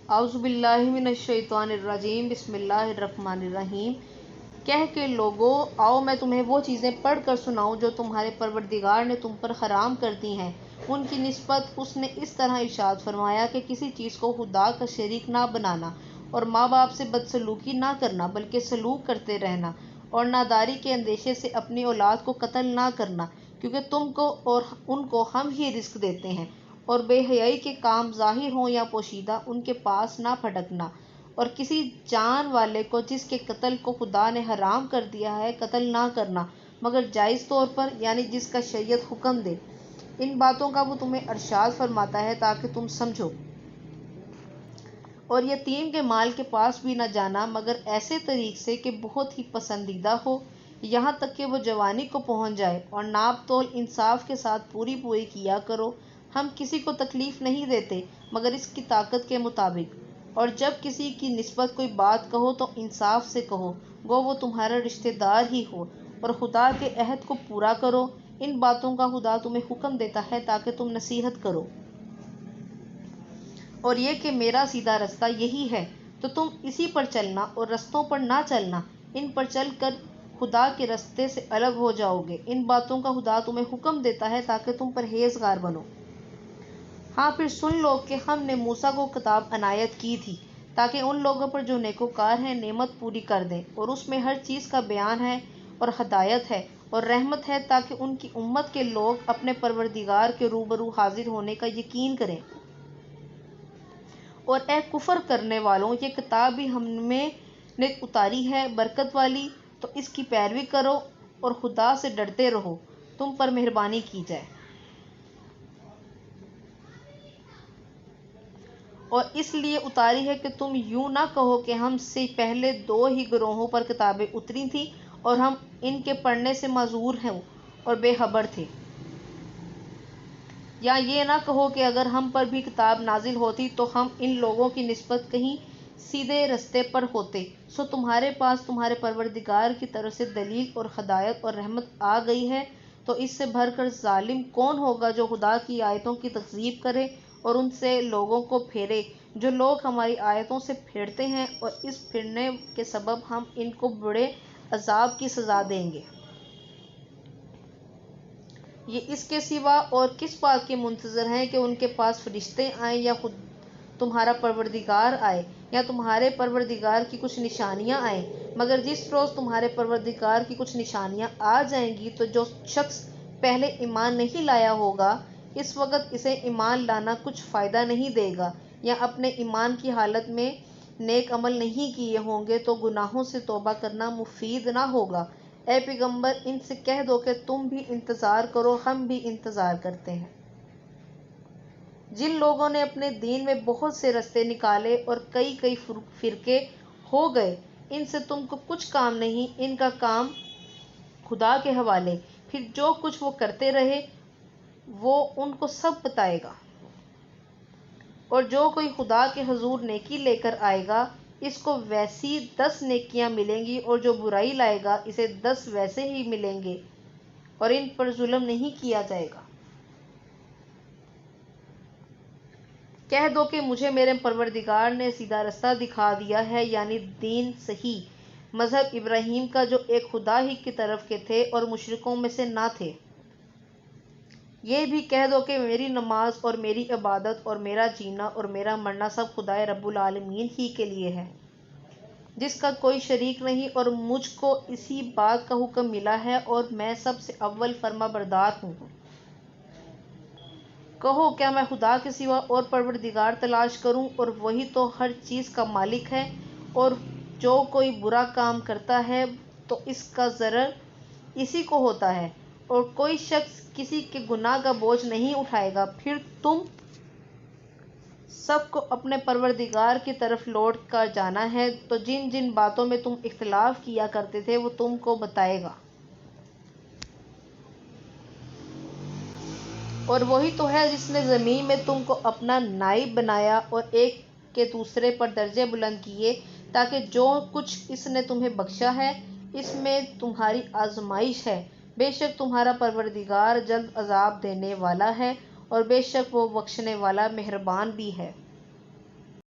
اعوذ باللہ من الشیطان الرجیم، بسم اللہ الرحمن الرحیم۔ کہہ کے لوگو، آؤ میں تمہیں وہ چیزیں پڑھ کر سناؤں جو تمہارے پروردگار نے تم پر حرام کر دی ہیں۔ ان کی نسبت اس نے اس طرح ارشاد فرمایا کہ کسی چیز کو خدا کا شریک نہ بنانا، اور ماں باپ سے بدسلوکی نہ کرنا بلکہ سلوک کرتے رہنا، اور ناداری کے اندیشے سے اپنی اولاد کو قتل نہ کرنا، کیونکہ تم کو اور ان کو ہم ہی رزق دیتے ہیں، اور بے حیائی کے کام ظاہر ہوں یا پوشیدہ ان کے پاس نہ پھٹکنا، اور کسی جان والے کو جس کے قتل کو خدا نے حرام کر دیا ہے قتل نہ کرنا مگر جائز طور پر، یعنی جس کا شریعت حکم دے۔ ان باتوں کا وہ تمہیں ارشاد فرماتا ہے تاکہ تم سمجھو۔ اور یتیم کے مال کے پاس بھی نہ جانا مگر ایسے طریق سے کہ بہت ہی پسندیدہ ہو، یہاں تک کہ وہ جوانی کو پہنچ جائے، اور ناپ تول انصاف کے ساتھ پوری کیا کرو۔ ہم کسی کو تکلیف نہیں دیتے مگر اس کی طاقت کے مطابق، اور جب کسی کی نسبت کوئی بات کہو تو انصاف سے کہو، گو وہ تمہارا رشتہ دار ہی ہو، اور خدا کے عہد کو پورا کرو۔ ان باتوں کا خدا تمہیں حکم دیتا ہے تاکہ تم نصیحت کرو، اور یہ کہ میرا سیدھا رستہ یہی ہے تو تم اسی پر چلنا، اور رستوں پر نہ چلنا، ان پر چل کر خدا کے رستے سے الگ ہو جاؤ گے۔ ان باتوں کا خدا تمہیں حکم دیتا ہے تاکہ تم پرہیزگار بنو۔ ہاں پھر سن لو کہ ہم نے موسیٰ کو کتاب عنایت کی تھی تاکہ ان لوگوں پر جو نیکوکار ہیں نعمت پوری کر دیں، اور اس میں ہر چیز کا بیان ہے اور ہدایت ہے اور رحمت ہے، تاکہ ان کی امت کے لوگ اپنے پروردگار کے روبرو حاضر ہونے کا یقین کریں۔ اور اے کفر کرنے والوں، یہ کتاب بھی ہم نے اتاری ہے برکت والی، تو اس کی پیروی کرو اور خدا سے ڈرتے رہو، تم پر مہربانی کی جائے۔ اور اس لیے اتاری ہے کہ تم یوں نہ کہو کہ ہم سے پہلے 2 ہی گروہوں پر کتابیں اتری تھیں اور ہم ان کے پڑھنے سے معذور ہیں اور بے خبر تھے، یا یہ نہ کہو کہ اگر ہم پر بھی کتاب نازل ہوتی تو ہم ان لوگوں کی نسبت کہیں سیدھے رستے پر ہوتے۔ سو تمہارے پاس تمہارے پروردگار کی طرف سے دلیل اور ہدایت اور رحمت آ گئی ہے، تو اس سے بھر کر ظالم کون ہوگا جو خدا کی آیتوں کی تکذیب کرے اور ان سے لوگوں کو پھیرے۔ جو لوگ ہماری آیتوں سے پھرتے ہیں، اور اس پھرنے کے سبب ہم ان کو بڑے عذاب کی سزا دیں گے۔ یہ اس کے سوا اور کس بات کے منتظر ہیں کہ ان کے پاس فرشتے آئیں یا خود تمہارا پروردگار آئے یا تمہارے پروردگار کی کچھ نشانیاں آئیں، مگر جس روز تمہارے پروردگار کی کچھ نشانیاں آ جائیں گی تو جو شخص پہلے ایمان نہیں لایا ہوگا اس وقت اسے ایمان لانا کچھ فائدہ نہیں دے گا، یا اپنے ایمان کی حالت میں نیک عمل نہیں کیے ہوں گے تو گناہوں سے توبہ کرنا مفید نہ ہوگا۔ اے پیغمبر، ان سے کہہ دو کہ تم بھی انتظار کرو، ہم بھی انتظار کرتے ہیں۔ جن لوگوں نے اپنے دین میں بہت سے رستے نکالے اور کئی فرقے ہو گئے، ان سے تم کو کچھ کام نہیں، ان کا کام خدا کے حوالے، پھر جو کچھ وہ کرتے رہے وہ ان کو سب بتائے گا۔ اور جو کوئی خدا کے حضور نیکی لے کر آئے گا اس کو ویسی 10 نیکیاں ملیں گی، اور جو برائی لائے گا اسے 10 ویسے ہی ملیں گے، اور ان پر ظلم نہیں کیا جائے گا۔ کہہ دو کہ مجھے میرے پروردگار نے سیدھا رستہ دکھا دیا ہے، یعنی دین صحیح، مذہب ابراہیم کا جو ایک خدا ہی کی طرف کے تھے اور مشرکوں میں سے نہ تھے۔ یہ بھی کہہ دو کہ میری نماز اور میری عبادت اور میرا جینا اور میرا مرنا سب خدائے رب العالمین ہی کے لیے ہے، جس کا کوئی شریک نہیں، اور مجھ کو اسی بات کا حکم ملا ہے اور میں سب سے اول فرما بردار ہوں۔ کہو کیا میں خدا کے سوا اور پروردگار تلاش کروں، اور وہی تو ہر چیز کا مالک ہے، اور جو کوئی برا کام کرتا ہے تو اس کا ضرر اسی کو ہوتا ہے، اور کوئی شخص کسی کے گناہ کا بوجھ نہیں اٹھائے گا۔ پھر تم سب کو اپنے پروردگار کی طرف لوٹ کر جانا ہے، تو جن جن باتوں میں تم اختلاف کیا کرتے تھے وہ تم کو بتائے گا، اور وہی تو ہے جس نے زمین میں تم کو اپنا نائب بنایا اور ایک کے دوسرے پر درجے بلند کیے، تاکہ جو کچھ اس نے تمہیں بخشا ہے اس میں تمہاری آزمائش ہے۔ بے شک تمہارا پروردگار جلد عذاب دینے والا ہے، اور بے شک وہ بخشنے والا مہربان بھی ہے۔